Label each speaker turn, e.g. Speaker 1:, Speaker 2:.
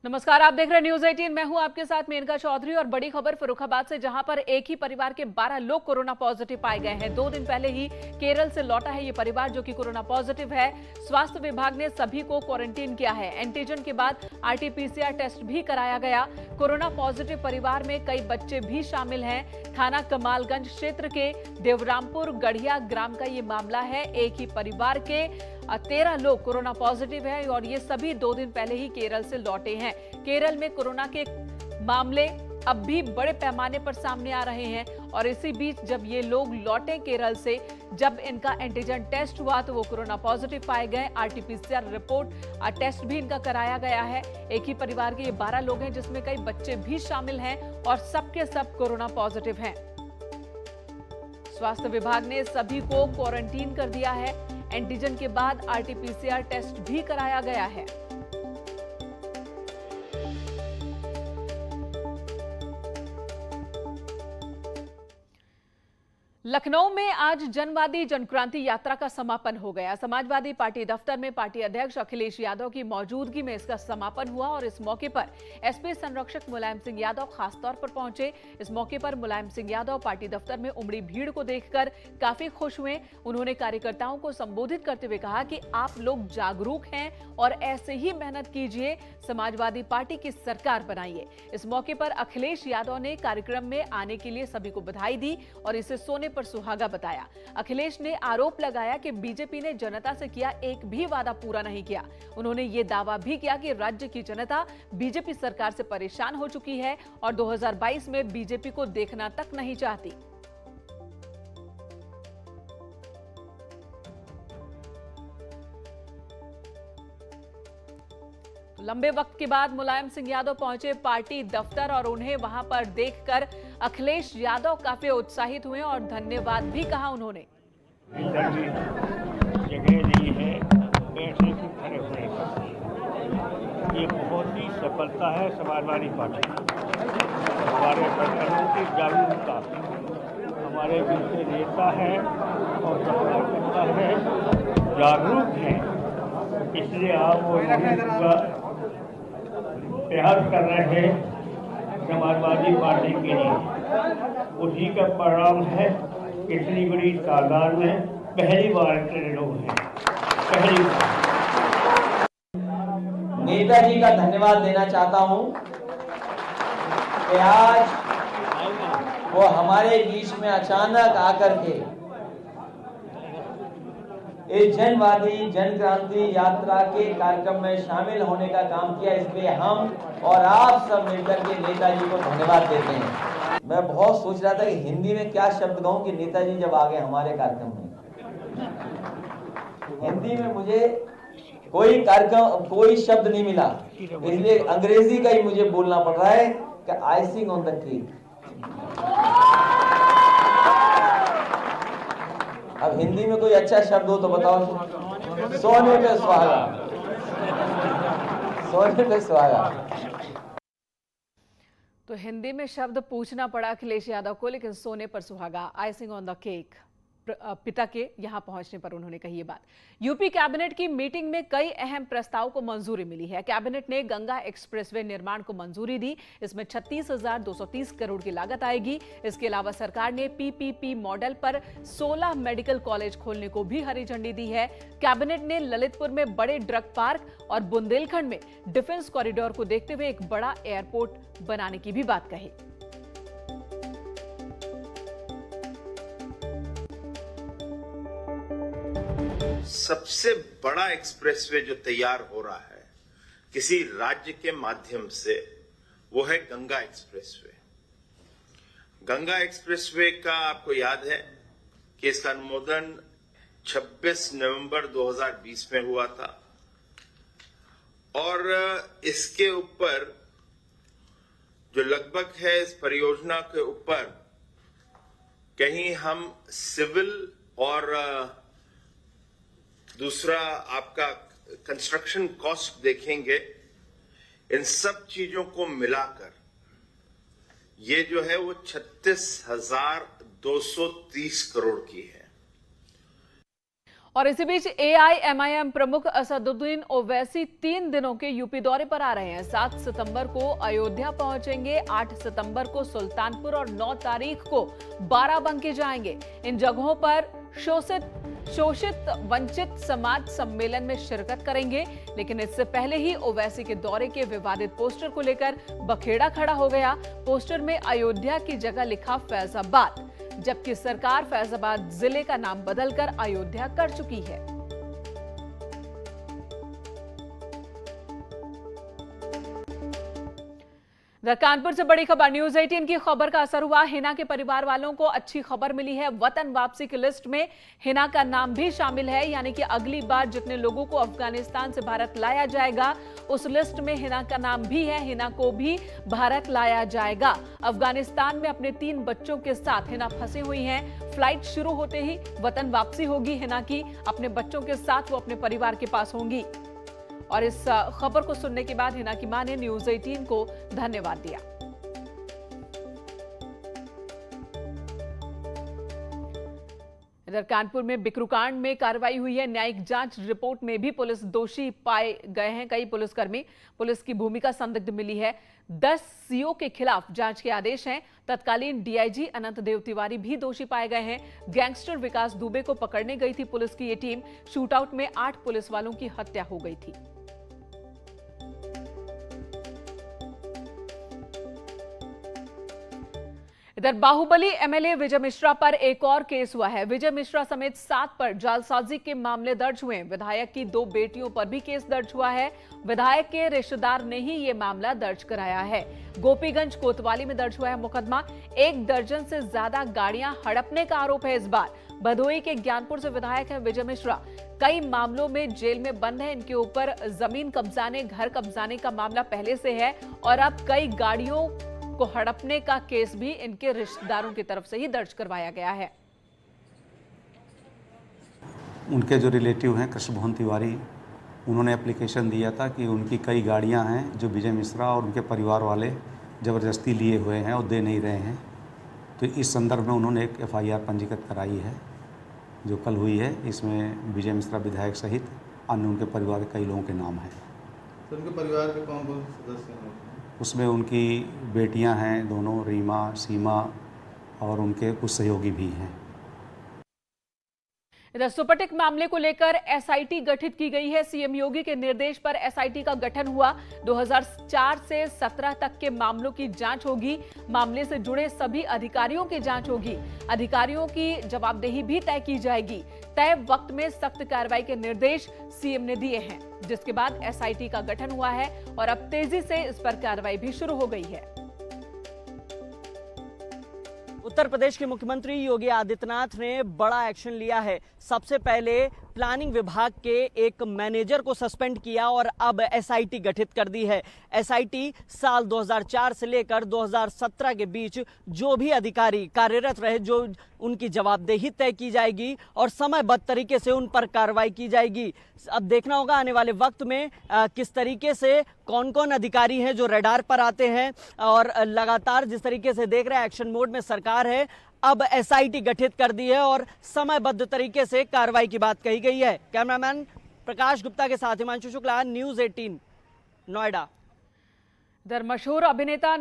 Speaker 1: नमस्कार, आप देख रहे हैं न्यूज 18। मैं हूं आपके साथ मेनका चौधरी और बड़ी खबर फर्रुखाबाद से, जहां पर एक ही परिवार के 12 लोग कोरोना पॉजिटिव पाए गए हैं। 2 दिन पहले ही केरल से लौटा है ये परिवार जो कि कोरोना पॉजिटिव है। स्वास्थ्य विभाग ने सभी को क्वारंटीन किया है। एंटीजन के बाद आरटीपीसीआर टेस्ट भी कराया गया। कोरोना पॉजिटिव परिवार में कई बच्चे भी शामिल हैं। थाना कमालगंज क्षेत्र के देवरामपुर गढ़िया ग्राम का ये मामला है। एक ही परिवार के 13 लोग कोरोना पॉजिटिव है और ये सभी 2 दिन पहले ही केरल से लौटे हैं। केरल में कोरोना के मामले अब भी बड़े पैमाने पर सामने आ रहे हैं और इसी बीच जब ये लोग लौटे केरल से, जब इनका एंटीजन टेस्ट हुआ तो वो कोरोना पॉजिटिव पाए गए। आरटीपीसीआर रिपोर्ट टेस्ट भी इनका कराया गया है। एक ही परिवार के ये 12 लोग हैं जिसमें कई बच्चे भी शामिल हैं और सबके सब कोरोना पॉजिटिव हैं। स्वास्थ्य विभाग ने सभी को क्वारंटीन कर दिया है। एंटीजन के बाद आरटीपीसीआर टेस्ट भी कराया गया है। लखनऊ में आज जनवादी जनक्रांति यात्रा का समापन हो गया। समाजवादी पार्टी दफ्तर में पार्टी अध्यक्ष अखिलेश यादव की मौजूदगी में इसका समापन हुआ और इस मौके पर एसपी संरक्षक मुलायम सिंह यादव खासतौर पर पहुंचे। इस मौके पर मुलायम सिंह यादव पार्टी दफ्तर में उमड़ी भीड़ को देखकर काफी खुश हुए। उन्होंने कार्यकर्ताओं को संबोधित करते हुए कहा कि आप लोग जागरूक हैं और ऐसे ही मेहनत कीजिए, समाजवादी पार्टी की सरकार बनाइए। इस मौके पर अखिलेश यादव ने कार्यक्रम में आने के लिए सभी को बधाई दी और इसे सोने पर सुहागा बताया। अखिलेश ने आरोप लगाया कि बीजेपी ने जनता से किया एक भी वादा पूरा नहीं किया। उन्होंने ये दावा भी किया कि राज्य की जनता बीजेपी सरकार से परेशान हो चुकी है और 2022 में बीजेपी को देखना तक नहीं चाहती। लंबे वक्त के बाद मुलायम सिंह यादव पहुंचे पार्टी दफ्तर और उन्हें वहां पर देखकर अखिलेश यादव काफी उत्साहित हुए और धन्यवाद भी कहा उन्होंने।
Speaker 2: जगह नहीं है बैठने से खड़े होने का, ये बहुत ही सफलता है समाजवादी पार्टी। हमारे वर्करों की जागरूकता हमारे बीच से नेता है और कार्यकर्ता है, जागरूक है, इसलिए आप वो प्रयास कर रहे हैं समाजवादी पार्टी के लिए। उसी का परिणाम है इतनी बड़ी तादाद में पहली बार इतने लोग हैं। पहली बार
Speaker 3: नेताजी का धन्यवाद देना चाहता हूं कि आज वो हमारे बीच में अचानक आकर के इस जनवादी जनक्रांति यात्रा के कार्यक्रम में शामिल होने का काम किया। इसलिए हम और आप सब मिलकर के नेताजी को धन्यवाद देते हैं। मैं बहुत सोच रहा था कि हिंदी में क्या शब्द कहूं कि नेताजी जब आ गए हमारे कार्यक्रम में। हिंदी में मुझे कोई शब्द नहीं मिला, इसलिए अंग्रेजी का ही मुझे बोलना पड़ रहा है कि आइसिंग ऑन द केक। अब हिंदी में कोई अच्छा शब्द हो तो बताओ। सोने पे सुहागा, सोने पे सुहागा।
Speaker 1: तो हिंदी में शब्द पूछना पड़ा अखिलेश यादव को, लेकिन सोने पर सुहागा, आइसिंग ऑन द केक पिता के यहां पहुंचने पर उन्होंने कही ये बात। यूपी कैबिनेट की मीटिंग में कई अहम प्रस्ताव को मंजूरी मिली है। कैबिनेट ने गंगा एक्सप्रेसवे निर्माण को मंजूरी दी। इसमें 36,230 करोड़ की लागत आएगी। इसके अलावा सरकार ने पीपीपी मॉडल पर 16 मेडिकल कॉलेज खोलने को भी हरी झंडी दी है। कैबिनेट ने ललितपुर में बड़े ड्रग पार्क और बुंदेलखंड में डिफेंस कॉरिडोर को देखते हुए एक बड़ा एयरपोर्ट बनाने की भी बात कही।
Speaker 4: सबसे बड़ा एक्सप्रेसवे जो तैयार हो रहा है किसी राज्य के माध्यम से, वो है गंगा एक्सप्रेसवे। गंगा एक्सप्रेसवे का आपको याद है कि इसका अनुमोदन 26 नवंबर 2020 में हुआ था और इसके ऊपर जो लगभग है इस परियोजना के ऊपर कहीं हम सिविल और दूसरा आपका कंस्ट्रक्शन कॉस्ट देखेंगे, इन सब चीजों को मिलाकर ये जो है वो 36,230 करोड़ की है।
Speaker 1: और इसी बीच एआईएमआईएम प्रमुख असदुद्दीन ओवैसी 3 दिनों के यूपी दौरे पर आ रहे हैं। 7 सितंबर को अयोध्या पहुंचेंगे, 8 सितंबर को सुल्तानपुर और 9 तारीख को बाराबंकी जाएंगे। इन जगहों पर शोषित वंचित समाज सम्मेलन में शिरकत करेंगे। लेकिन इससे पहले ही ओवैसी के दौरे के विवादित पोस्टर को लेकर बखेड़ा खड़ा हो गया। पोस्टर में अयोध्या की जगह लिखा फैजाबाद, जबकि सरकार फैजाबाद जिले का नाम बदलकर अयोध्या कर चुकी है। कानपुर से बड़ी खबर, न्यूज 18 की खबर का असर हुआ। हिना के परिवार वालों को अच्छी खबर मिली है। वतन वापसी की लिस्ट में हिना का नाम भी शामिल है, यानी कि अगली बार जितने लोगों को अफगानिस्तान से भारत लाया जाएगा उस लिस्ट में हिना का नाम भी है। हिना को भी भारत लाया जाएगा। अफगानिस्तान में अपने 3 बच्चों के साथ हिना फंसी हुई हैं। फ्लाइट शुरू होते ही वतन वापसी होगी हिना की। अपने बच्चों के साथ वो अपने परिवार के पास होंगी। और इस खबर को सुनने के बाद हिना की मां ने न्यूज 18 को धन्यवाद दिया। इधर कानपुर में बिक्रूकांड में कार्रवाई हुई है। न्यायिक जांच रिपोर्ट में भी पुलिस दोषी पाए गए हैं कई पुलिसकर्मी। पुलिस की भूमिका संदिग्ध मिली है। 10 सीओ के खिलाफ जांच के आदेश हैं। तत्कालीन डीआईजी अनंत देव तिवारी भी दोषी पाए गए हैं। गैंगस्टर विकास दुबे को पकड़ने गई थी पुलिस की ये टीम। शूटआउट में 8 पुलिस वालों की हत्या हो गई थी। इधर बाहुबली एमएलए विजय मिश्रा पर एक और केस हुआ है। विजय मिश्रा समेत 7 पर जालसाजी के मामले दर्ज हुए। विधायक की 2 बेटियों पर भी केस दर्ज हुआ है। विधायक के रिश्तेदार ने ही ये मामला दर्ज कराया है। गोपीगंज कोतवाली में दर्ज हुआ है मुकदमा। 1 दर्जन से ज्यादा गाड़ियां हड़पने का आरोप है इस बार। भदोई के ज्ञानपुर से विधायक है विजय मिश्रा। कई मामलों में जेल में बंद है। इनके ऊपर जमीन कब्जाने, घर कब्जाने का मामला पहले से है और अब कई गाड़ियों को हड़पने का केस भी इनके रिश्तेदारों की तरफ से ही दर्ज करवाया गया है।
Speaker 5: उनके जो रिलेटिव हैं कृष्ण मोहन तिवारी, उन्होंने एप्लीकेशन दिया था कि उनकी कई गाड़ियां हैं जो विजय मिश्रा और उनके परिवार वाले ज़बरदस्ती लिए हुए हैं और दे नहीं रहे हैं। तो इस संदर्भ में उन्होंने एक एफआईआर पंजीकृत कराई है जो कल हुई है। इसमें विजय मिश्रा विधायक सहित अन्य उनके परिवार के कई लोगों के नाम हैं।
Speaker 6: तो उनके परिवार के कौन कौन सदस्य हैं?
Speaker 5: उसमें उनकी बेटियां हैं दोनों, रीमा, सीमा, और उनके कुछ सहयोगी भी हैं।
Speaker 1: इधर सुपरटेक मामले को लेकर एसआईटी गठित की गई है। सीएम योगी के निर्देश पर एसआईटी का गठन हुआ। 2004 से 17 तक के मामलों की जांच होगी। मामले से जुड़े सभी अधिकारियों की जांच होगी। अधिकारियों की जवाबदेही भी तय की जाएगी। तय वक्त में सख्त कार्रवाई के निर्देश सीएम ने दिए हैं, जिसके बाद एसआईटी का गठन हुआ है और अब तेजी से इस पर कार्रवाई भी शुरू हो गई है।
Speaker 7: उत्तर प्रदेश के मुख्यमंत्री योगी आदित्यनाथ ने बड़ा एक्शन लिया है। सबसे पहले प्लानिंग विभाग के एक मैनेजर को सस्पेंड किया और अब एसआईटी गठित कर दी है। एसआईटी साल 2004 से लेकर 2017 के बीच जो भी अधिकारी कार्यरत रहे, जो उनकी जवाबदेही तय की जाएगी और समयबद्ध तरीके से उन पर कार्रवाई की जाएगी। अब देखना होगा आने वाले वक्त में किस तरीके से कौन कौन अधिकारी हैं जो रडार पर आते हैं। और लगातार जिस तरीके से देख रहे हैं एक्शन मोड में सरकार है, अब एसआईटी गठित कर दी है और समयबद्ध तरीके से कार्रवाई की बात कही गई है। कैमरामैन प्रकाश गुप्ता के साथ हिमांशु शुक्ला, न्यूज 18 नोएडा।
Speaker 1: इधर मशहूर अभिनेता